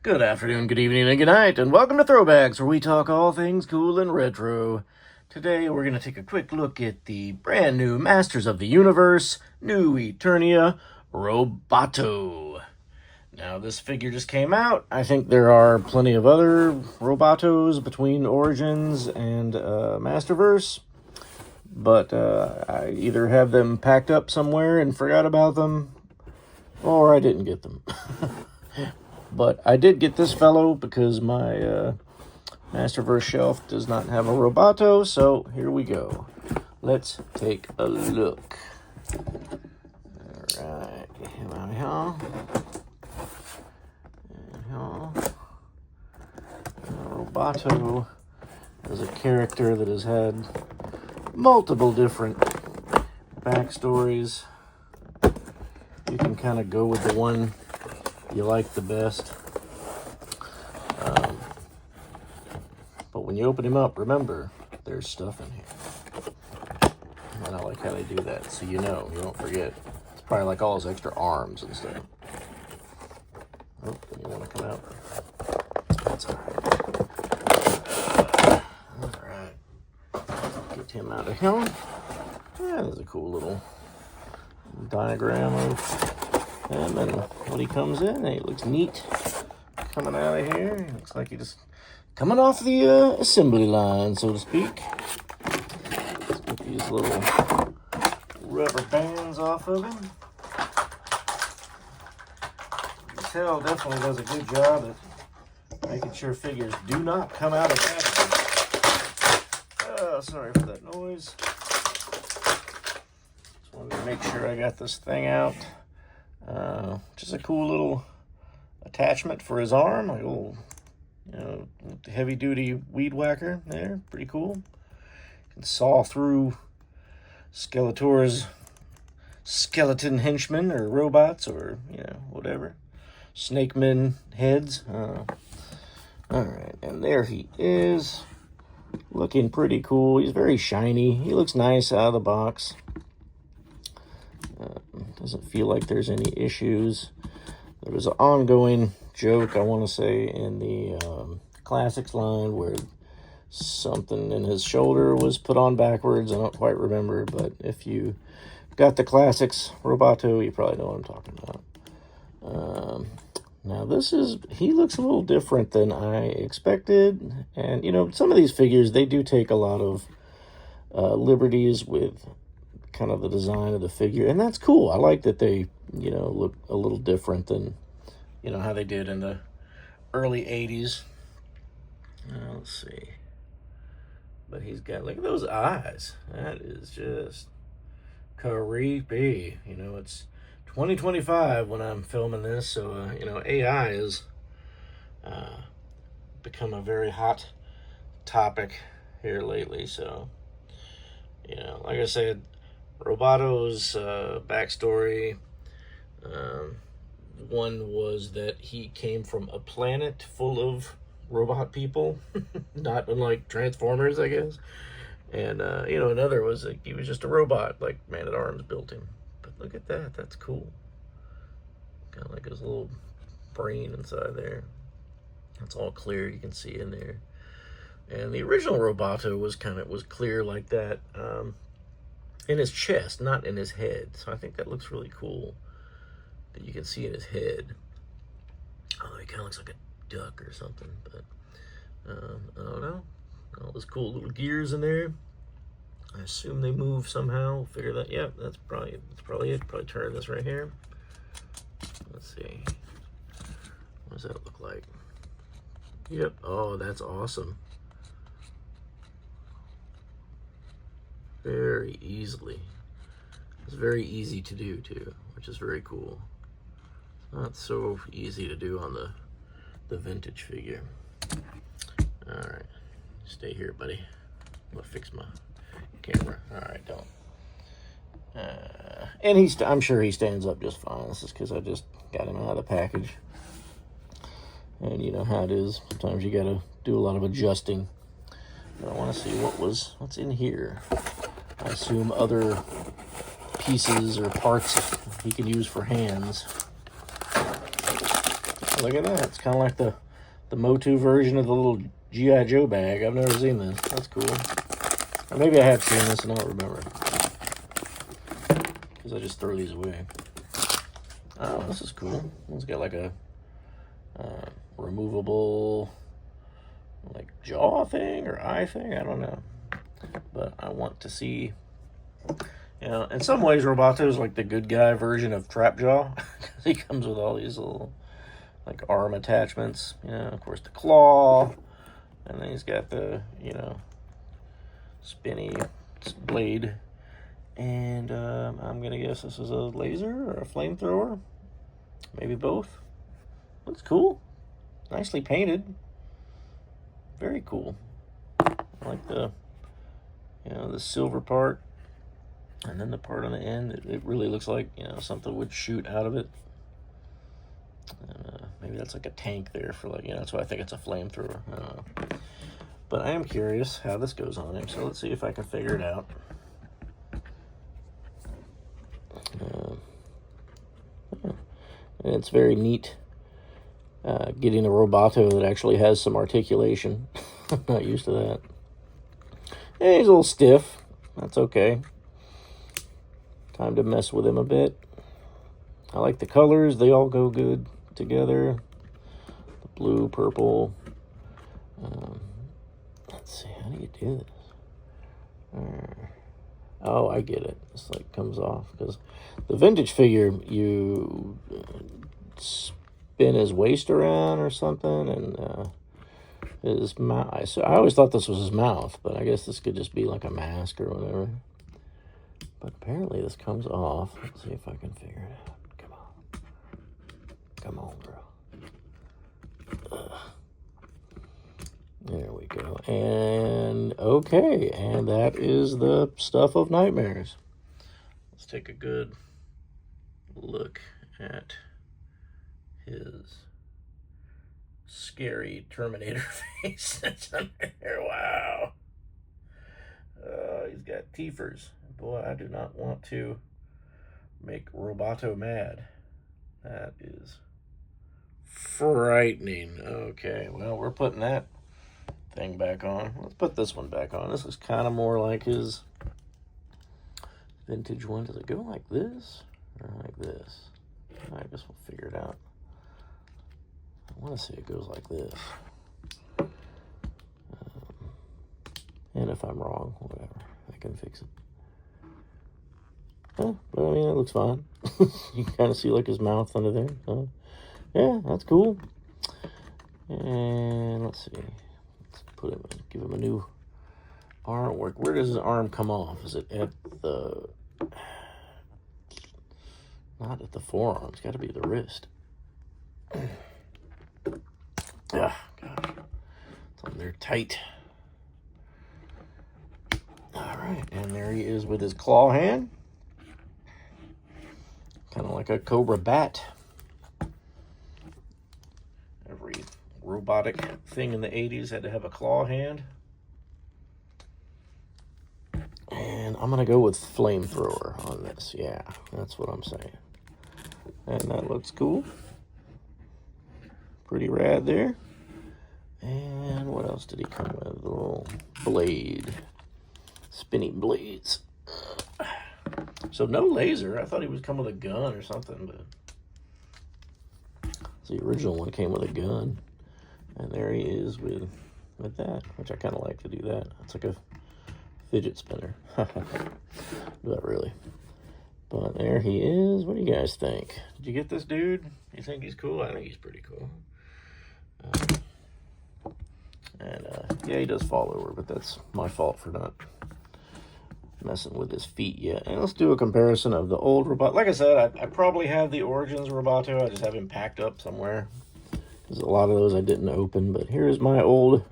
Good afternoon, good evening, and good night, and welcome to Throwbacks, where we talk all things cool and retro. Today, we're going to take a quick look at the brand new Masters of the Universe New Eternia Roboto. Now, this figure just came out. I think there are plenty of other Robotos between Origins and Masterverse, but I either have them packed up somewhere and forgot about them, or I didn't get them. But I did get this fellow because my Masterverse shelf does not have a Roboto, so here we go. Let's take a look. Alright, Roboto is a character that has had multiple different backstories. You can kind of go with the one you like the best. But when you open him up, remember, there's stuff in here. And I like how they do that, so you don't forget. It's probably like all his extra arms and stuff. Oh, you want to come out? That's alright. Get him out of here. Yeah, there's a cool little diagram of him and when he comes in. Hey, it looks neat coming out of here. It looks like he just coming off the assembly line, so to speak. Let's get these little rubber bands off of him. Mattel definitely does a good job at making sure figures do not come out of packaging. Oh, sorry for that noise. Just wanted to make sure I got this thing out. Just a cool little attachment for his arm, like a little, heavy-duty weed whacker there. Pretty cool. You can saw through Skeletor's skeleton henchmen or robots or, whatever. Snake men heads. Alright, and there he is. Looking pretty cool. He's very shiny. He looks nice out of the box. Doesn't feel like there's any issues. There was an ongoing joke, I want to say, in the Classics line where something in his shoulder was put on backwards. I don't quite remember, but if you got the Classics Roboto, you probably know what I'm talking about. Now, he looks a little different than I expected. And, some of these figures, they do take a lot of liberties with kind of the design of the figure, and that's cool. I like that they, look a little different than, how they did in the early 80s. Let's see. But he's got, look at those eyes. That is just creepy. It's 2025 when I'm filming this, so, AI has become a very hot topic here lately, so, like I said, Roboto's backstory, one was that he came from a planet full of robot people, not unlike Transformers, I guess. And, another was like he was just a robot, like Man-at-Arms built him. But look at that, that's cool. Kind of like his little brain inside there. That's all clear, you can see in there. And the original Roboto was clear like that. In his chest, not in his head. So I think that looks really cool. That you can see in his head. Oh, he kind of looks like a duck or something. But, I don't know. All those cool little gears in there. I assume they move somehow. Figure that, yeah, that's probably it. Probably turn this right here. Let's see. What does that look like? Yep. Oh, that's awesome. Very easily. It's very easy to do too, which is very cool. Not so easy to do on the vintage figure. Alright, stay here, buddy. I'm gonna fix my camera. Alright, don't. And I'm sure he stands up just fine. This is because I just got him out of the package. And you know how it is. Sometimes you gotta do a lot of adjusting. But I want to see what's in here. I assume other pieces or parts he can use for hands. Look at that. It's kind of like the MOTU version of the little G.I. Joe bag. I've never seen this. That's cool. Or maybe I have seen this and I don't remember. Because I just throw these away. Oh, this is cool. It's got like a removable like jaw thing or eye thing. I don't know. But I want to see... You know, in some ways, Roboto is like the good guy version of Trapjaw. Because he comes with all these little, like, arm attachments. You know, of course, the claw. And then he's got the, you know, spinny blade. And I'm going to guess this is a laser or a flamethrower. Maybe both. Looks cool. Nicely painted. Very cool. I like the, you know, the silver part. And then the part on the end, it really looks like, you know, something would shoot out of it. And, maybe that's like a tank there for like, you know, that's why I think it's a flamethrower. I don't know. But I am curious how this goes on him, so let's see if I can figure it out. And it's very neat getting a Roboto that actually has some articulation. I'm not used to that. Yeah, he's a little stiff. That's okay. Time to mess with him a bit. I like the colors. They all go good together. The blue, purple. Let's see. How do you do this? Oh, I get it. This like comes off. Because the vintage figure, you spin his waist around or something. And his mouth. So I always thought this was his mouth. But I guess this could just be like a mask or whatever. But apparently this comes off. Let's see if I can figure it out. Come on. Come on, bro. There we go. And okay. And that is the stuff of nightmares. Let's take a good look at his scary Terminator face that's under there. Wow. He's got teethers. Boy, I do not want to make Roboto mad. That is frightening. Okay, well, we're putting that thing back on. Let's put this one back on. This is kind of more like his vintage one. Does it go like this or like this? I guess we'll figure it out. I want to say it goes like this. And if I'm wrong, whatever, I can fix it. But I mean, it looks fine. You can kind of see like his mouth under there. So, yeah, that's cool. And let's see. Let's put him, give him a new arm work. Where does his arm come off? Is it at the... Not at the forearm. It's got to be the wrist. Ah, gosh. It's on there tight. All right, and there he is with his claw hand. Kind of like a cobra bat. Every robotic thing in the 80s had to have a claw hand. And I'm going to go with flamethrower on this. Yeah, that's what I'm saying. And that looks cool. Pretty rad there. And what else did he come with? A little blade. Spinning blades. So no laser. I thought he was coming with a gun or something, but the original one came with a gun. And there he is with that, which I kind of like to do that. It's like a fidget spinner. Not really. But there he is. What do you guys think? Did you get this dude? You think he's cool? I think he's pretty cool. Yeah, he does fall over, but that's my fault for not messing with his feet yet. And let's do a comparison of the old Roboto. Like I said, I probably have the Origins Roboto. I just have him packed up somewhere. There's a lot of those I didn't open, but here's my old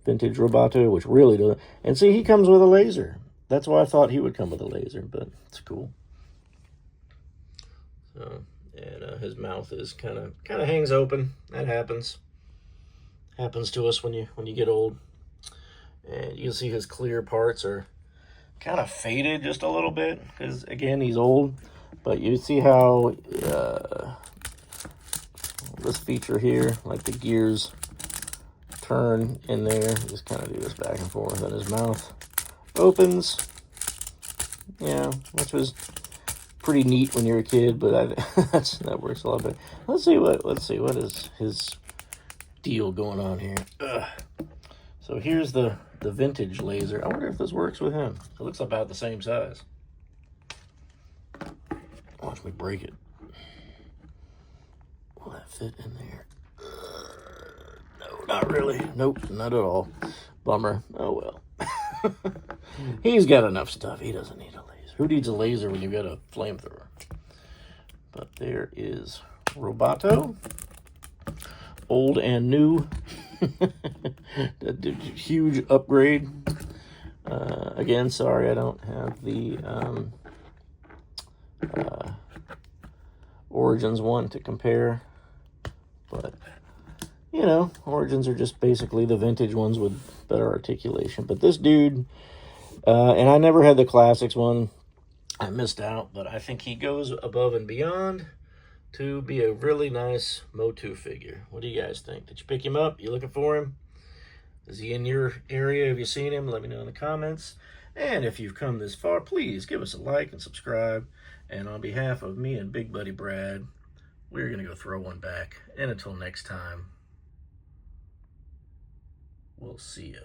vintage Roboto, which really doesn't. And see, he comes with a laser. That's why I thought he would come with a laser, but it's cool. So, and his mouth is kind of hangs open. That happens. Happens to us when you get old. And you can see his clear parts are kind of faded just a little bit because again he's old, but you see how the this feature here, like the gears turn in there. Just kind of do this back and forth, and his mouth opens. Yeah, which was pretty neat when you're a kid, but that works a lot better. Let's see what is his deal going on here. So here's the vintage laser. I wonder if this works with him. It looks about the same size. Watch me break it. Will that fit in there? No, not really. Nope, not at all. Bummer. Oh well. He's got enough stuff. He doesn't need a laser. Who needs a laser when you've got a flamethrower? But there is Roboto. Old and new. Huge upgrade. Again, sorry I don't have the Origins one to compare. But, you know, Origins are just basically the vintage ones with better articulation. But this dude, and I never had the Classics one. I missed out, but I think he goes above and beyond to be a really nice MOTU figure. What do you guys think? Did you pick him up? You looking for him? Is he in your area? Have you seen him? Let me know in the comments. And if you've come this far, please give us a like and subscribe. And on behalf of me and Big Buddy Brad, we're going to go throw one back. And until next time, we'll see ya.